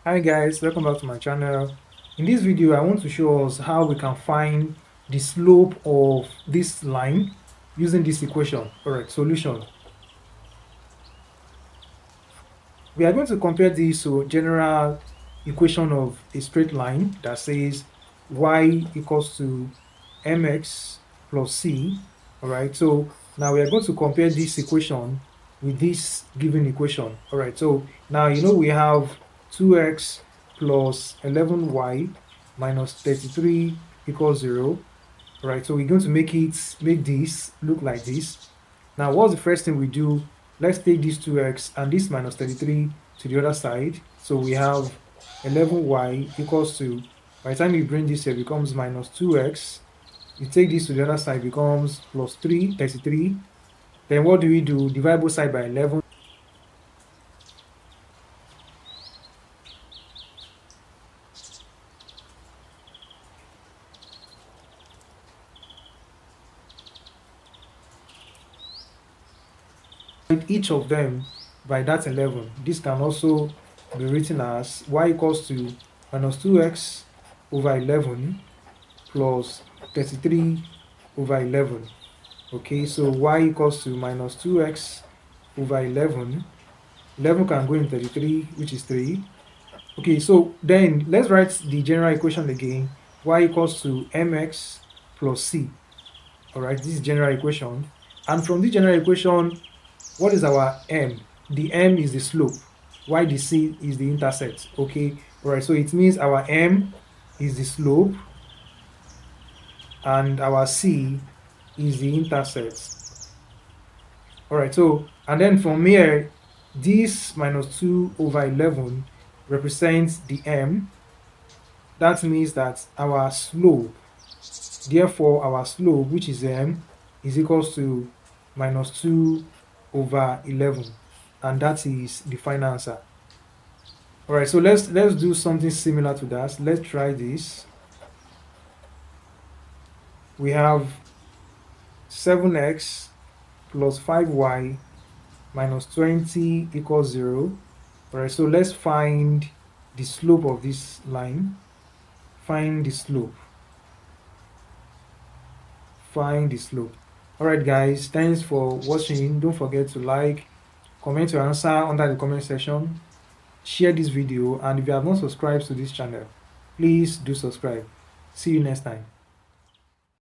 Hi guys, welcome back to my channel. In this video I want to show us how we can find the slope of this line using this equation. Alright, solution. We are going to compare this to general equation of a straight line that says y equals to mx plus c. Alright, so now we are going to compare this equation with this given equation. Alright, so now we have 2x plus 11y minus 33 equals 0. Alright, so we're going to make this look like this. Now what's the first thing we do? Let's take this 2x and this minus 33 to the other side. So we have 11y equals to, by the time you bring this here, it becomes minus 2x. You take this to the other side, becomes plus 33. Then what do? Divide both sides by 11. Each of them by that 11. This can also be written as y equals to minus 2x over 11 plus 33 over 11. Okay, so y equals to minus 2x over 11. 11 can go in 33, which is 3. Okay, so then let's write the general equation again. Y equals to mx plus c. Alright, this is general equation. And from this general equation, what is our m? The m is the slope, while the c is the intercept. Okay, alright, so it means our m is the slope and our c is the intercept. Alright, so and then from here, this minus 2 over 11 represents the m. That means that our slope, therefore our slope, which is m, is equals to minus 2 over 11, and that is the final answer. All right, so let's do something similar to that. Let's try this. We have 7x plus 5y minus 20 equals 0. All right, so let's find the slope of this line. Find the slope. Find the slope. Alright guys, thanks for watching. Don't forget to like, comment your answer under the comment section, share this video, and if you have not subscribed to this channel, please do subscribe. See you next time.